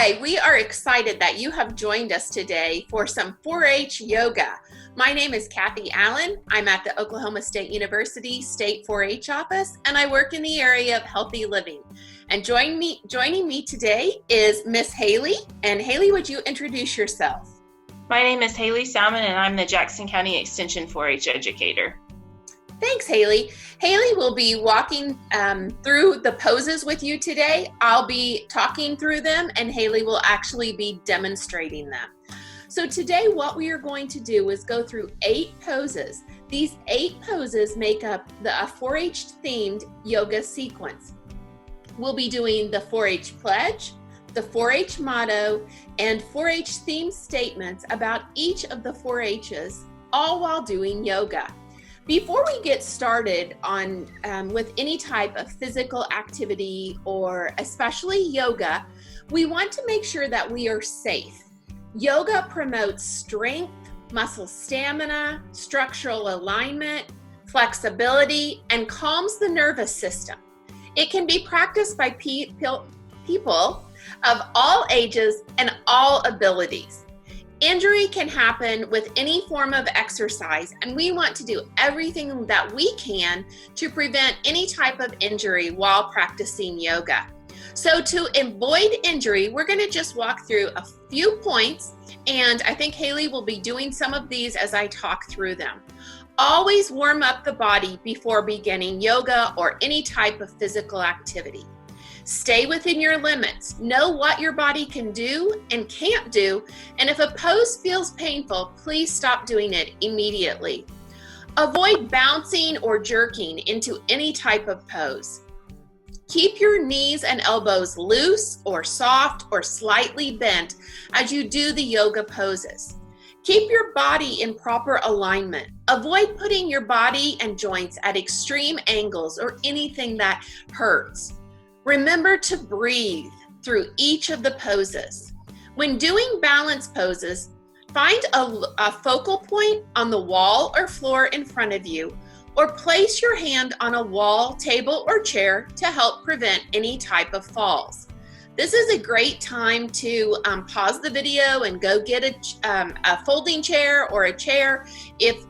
Hi, we are excited that you have joined us today for some 4-H yoga. My name is Kathy Allen. I'm at the Oklahoma State University State 4-H office, and I work in the area of healthy living. And joining me today is Miss Haley. And Haley, would you introduce yourself? My name is Haley Salmon, and I'm the Jackson County Extension 4-H educator. Thanks, Haley. Haley will be walking through the poses with you today. I'll be talking through them, and Haley will actually be demonstrating them. So today what we are going to do is go through 8 poses. These 8 poses make up the 4-H themed yoga sequence. We'll be doing the 4-H pledge, the 4-H motto, and 4-H themed statements about each of the 4-H's, all while doing yoga. Before we get started on with any type of physical activity or especially yoga, we want to make sure that we are safe. Yoga promotes strength, muscle stamina, structural alignment, flexibility, and calms the nervous system. It can be practiced by people of all ages and all abilities. Injury can happen with any form of exercise, and we want to do everything that we can to prevent any type of injury while practicing yoga. So to avoid injury, we're going to just walk through a few points, and I think Haley will be doing some of these as I talk through them. Always warm up the body before beginning yoga or any type of physical activity. Stay within your limits. Know what your body can do and can't do, and if a pose feels painful, please stop doing it immediately. Avoid bouncing or jerking into any type of pose. Keep your knees and elbows loose or soft or slightly bent as you do the yoga poses. Keep your body in proper alignment. Avoid putting your body and joints at extreme angles or anything that hurts. Remember to breathe through each of the poses. When doing balance poses, find a focal point on the wall or floor in front of you, or place your hand on a wall, table, or chair to help prevent any type of falls. This is a great time to pause the video and go get a folding chair or a chair if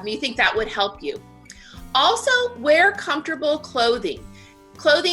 you think that would help you. Also, wear comfortable clothing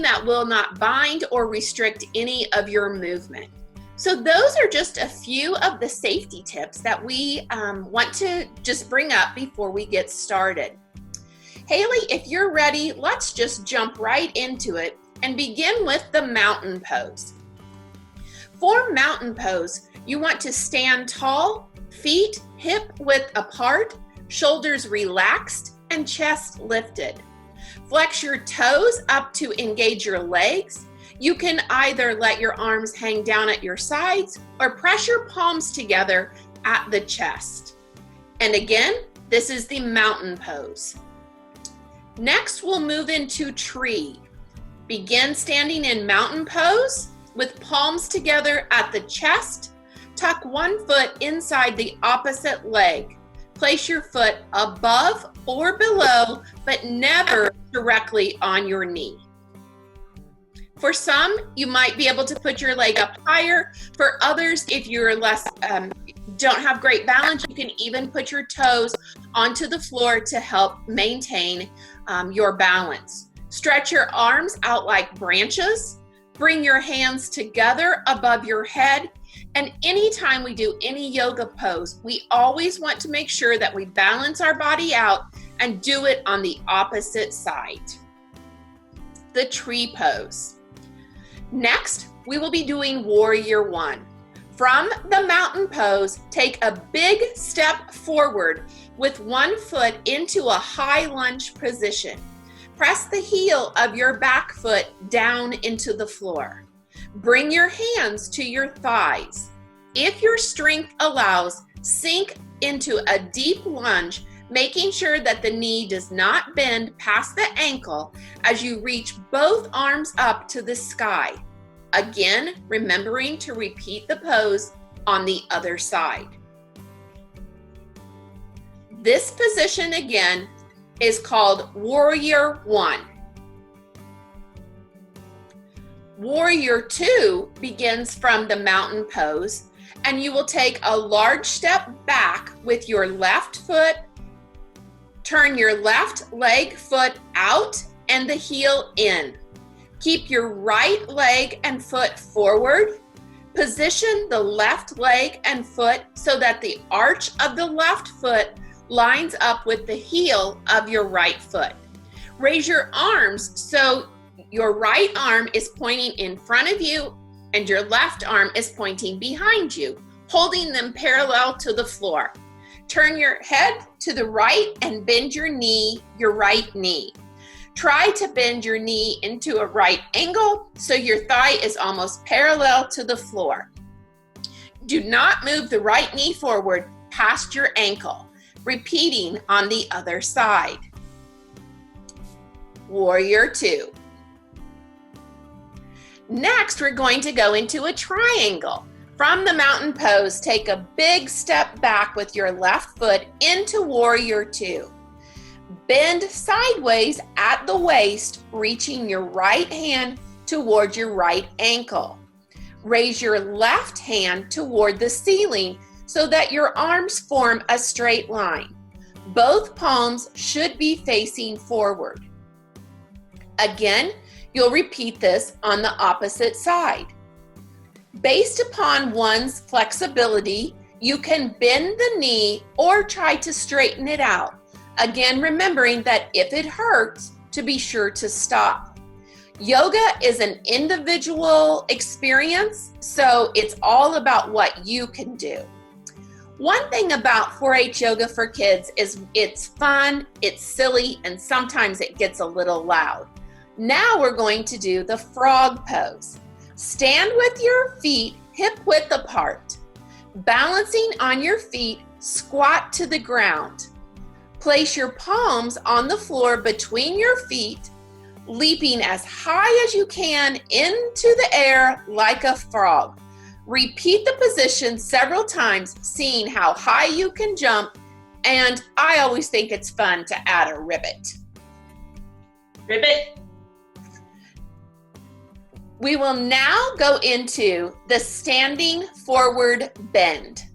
that will not bind or restrict any of your movement. So those are just a few of the safety tips that we want to just bring up before we get started. Haley, if you're ready, let's just jump right into it and begin with the mountain pose. For mountain pose, you want to stand tall, feet hip width apart, shoulders relaxed, and chest lifted. Flex your toes up to engage your legs. You can either let your arms hang down at your sides or press your palms together at the chest. And again, this is the mountain pose. Next, we'll move into tree. Begin standing in mountain pose with palms together at the chest. Tuck one foot inside the opposite leg. Place your foot above or below, but never directly on your knee. For some, you might be able to put your leg up higher. For others, if you're don't have great balance, you can even put your toes onto the floor to help maintain your balance. Stretch your arms out like branches. Bring your hands together above your head. And anytime we do any yoga pose, we always want to make sure that we balance our body out and do it on the opposite side. The tree pose. Next, we will be doing Warrior One. From the mountain pose, take a big step forward with one foot into a high lunge position. Press the heel of your back foot down into the floor. Bring your hands to your thighs. If your strength allows, sink into a deep lunge, making sure that the knee does not bend past the ankle as you reach both arms up to the sky. Again, remembering to repeat the pose on the other side. This position again is called Warrior One. Warrior 2 begins from the mountain pose, and you will take a large step back with your left foot, turn your left leg foot out and the heel in. Keep your right leg and foot forward. Position the left leg and foot so that the arch of the left foot lines up with the heel of your right foot. Raise your arms so your right arm is pointing in front of you and your left arm is pointing behind you, holding them parallel to the floor. Turn your head to the right and bend your knee, your right knee. Try to bend your knee into a right angle so your thigh is almost parallel to the floor. Do not move the right knee forward past your ankle. Repeating on the other side. Warrior 2. Next, we're going to go into a triangle. From the mountain pose, take a big step back with your left foot into Warrior 2. Bend sideways at the waist, reaching your right hand toward your right ankle. Raise your left hand toward the ceiling so that your arms form a straight line. Both palms should be facing forward. Again, you'll repeat this on the opposite side. Based upon one's flexibility, you can bend the knee or try to straighten it out. Again, remembering that if it hurts, to be sure to stop. Yoga is an individual experience, so it's all about what you can do. One thing about 4-H yoga for kids is it's fun, it's silly, and sometimes it gets a little loud. Now we're going to do the frog pose. Stand with your feet hip width apart. Balancing on your feet, squat to the ground. Place your palms on the floor between your feet, leaping as high as you can into the air like a frog. Repeat the position several times, seeing how high you can jump, and I always think it's fun to add a ribbit. Ribbit. We will now go into the standing forward bend.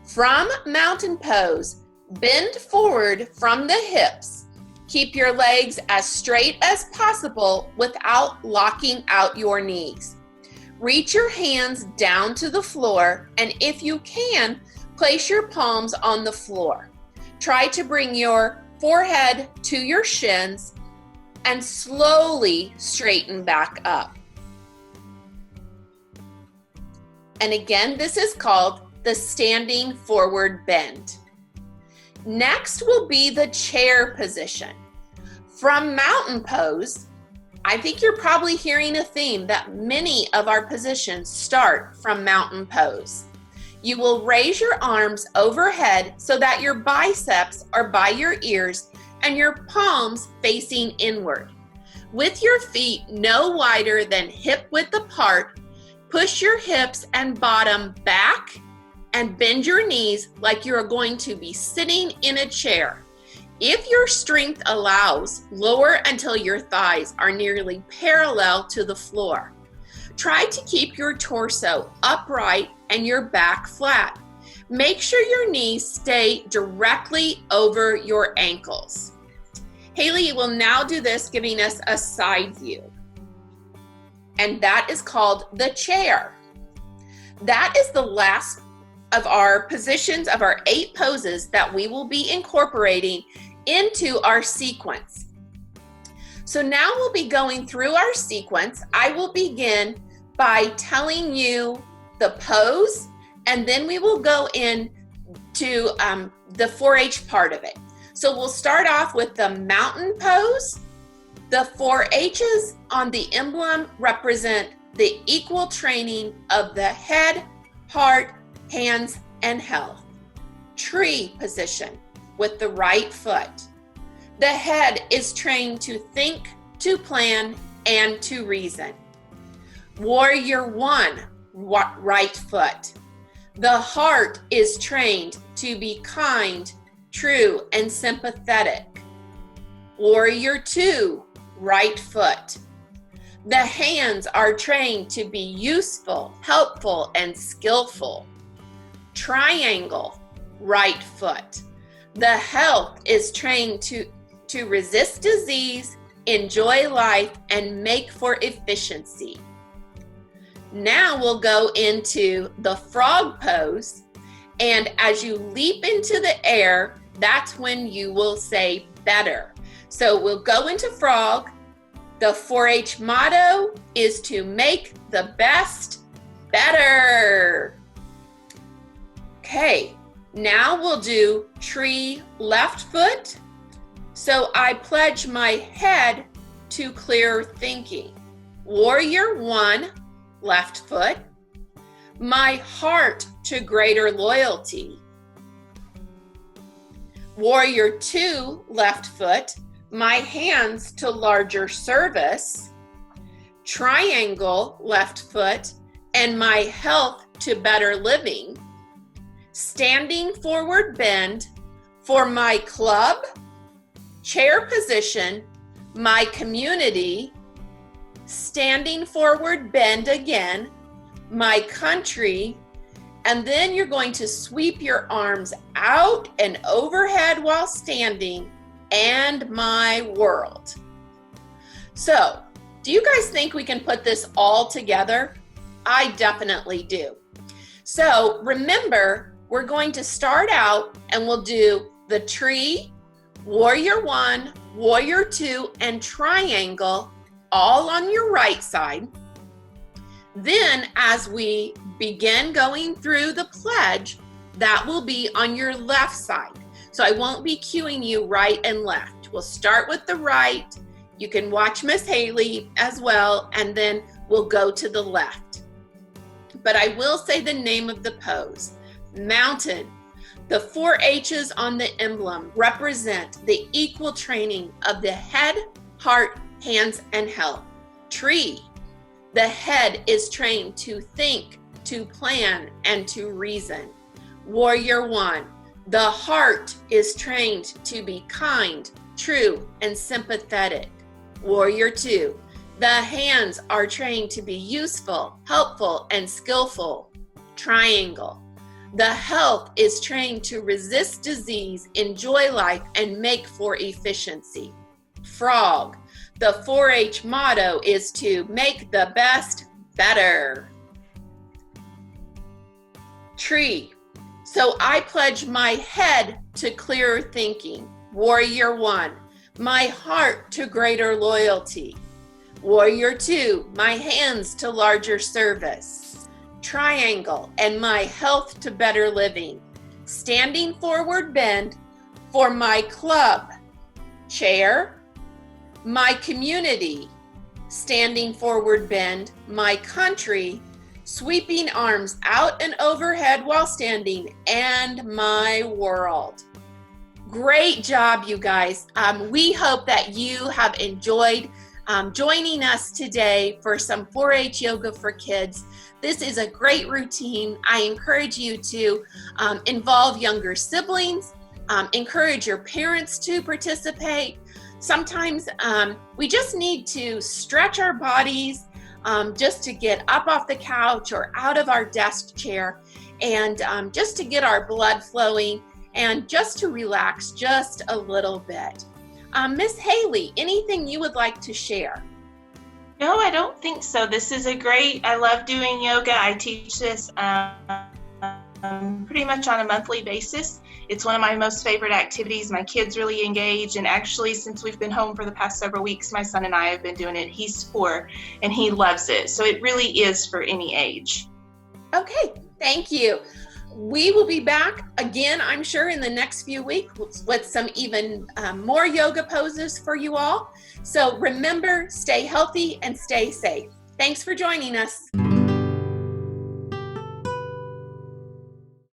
From mountain pose, bend forward from the hips. Keep your legs as straight as possible without locking out your knees. Reach your hands down to the floor, and if you can, place your palms on the floor. Try to bring your forehead to your shins and slowly straighten back up. And again, this is called the standing forward bend. Next will be the chair position. From mountain pose, I think you're probably hearing a theme that many of our positions start from mountain pose. You will raise your arms overhead so that your biceps are by your ears and your palms facing inward. With your feet no wider than hip width apart, push your hips and bottom back and bend your knees like you're going to be sitting in a chair. If your strength allows, lower until your thighs are nearly parallel to the floor. Try to keep your torso upright and your back flat. Make sure your knees stay directly over your ankles. Haley will now do this, giving us a side view. And that is called the chair. That is the last of our positions of our 8 poses that we will be incorporating into our sequence. So now we'll be going through our sequence. I will begin by telling you the pose, and then we will go in to the 4-H part of it. So we'll start off with the mountain pose. The 4 H's on the emblem represent the equal training of the head, heart, hands, and health. Tree position with the right foot. The head is trained to think, to plan, and to reason. Warrior 1, right foot. The heart is trained to be kind, true, and sympathetic. Warrior 2, right foot. The hands are trained to be useful, helpful, and skillful. Triangle, right foot. The health is trained to resist disease, enjoy life, and make for efficiency. Now we'll go into the frog pose, and as you leap into the air, that's when you will say better. So we'll go into frog. The 4-H motto is to make the best better. Okay, now we'll do tree left foot. So I pledge my head to clear thinking. Warrior 1, left foot. My heart to greater loyalty. Warrior 2, left foot. My hands to larger service. Triangle, left foot. And my health to better living. Standing forward bend for my club. Chair position, my community. Standing forward bend again, my country. And then you're going to sweep your arms out and overhead while standing, and my world. So, do you guys think we can put this all together? I definitely do. So remember, we're going to start out and we'll do the tree, warrior 1, warrior 2, and triangle all on your right side. Then as we begin going through the pledge, that will be on your left side. So I won't be cueing you right and left. We'll start with the right. You can watch Miss Haley as well, and then we'll go to the left. But I will say the name of the pose. Mountain. The 4 H's on the emblem represent the equal training of the head, heart, hands, and health. Tree. The head is trained to think, to plan, and to reason. Warrior 1. The heart is trained to be kind, true, and sympathetic. Warrior 2. The hands are trained to be useful, helpful, and skillful. Triangle. The health is trained to resist disease, enjoy life, and make for efficiency. Frog. The 4-H motto is to make the best better. Tree. So I pledge my head to clearer thinking. Warrior 1. My heart to greater loyalty. Warrior 2. My hands to larger service. Triangle. And my health to better living. Standing forward bend for my club. Chair. My community. Standing forward bend. My country. Sweeping arms out and overhead while standing, and my world. Great job, you guys. We hope that you have enjoyed joining us today for some 4-H yoga for kids. This is a great routine. I encourage you to involve younger siblings, encourage your parents to participate. Sometimes we just need to stretch our bodies just to get up off the couch or out of our desk chair, and just to get our blood flowing and just to relax just a little bit. Miss Haley, anything you would like to share? No, I don't think so. This is I love doing yoga. I teach this pretty much on a monthly basis. It's one of my most favorite activities. My kids really engage, and actually since we've been home for the past several weeks, my son and I have been doing it. He's 4 and he loves it. So it really is for any age. Okay, thank you. We will be back again, I'm sure, in the next few weeks with some even more yoga poses for you all. So remember, stay healthy and stay safe. Thanks for joining us.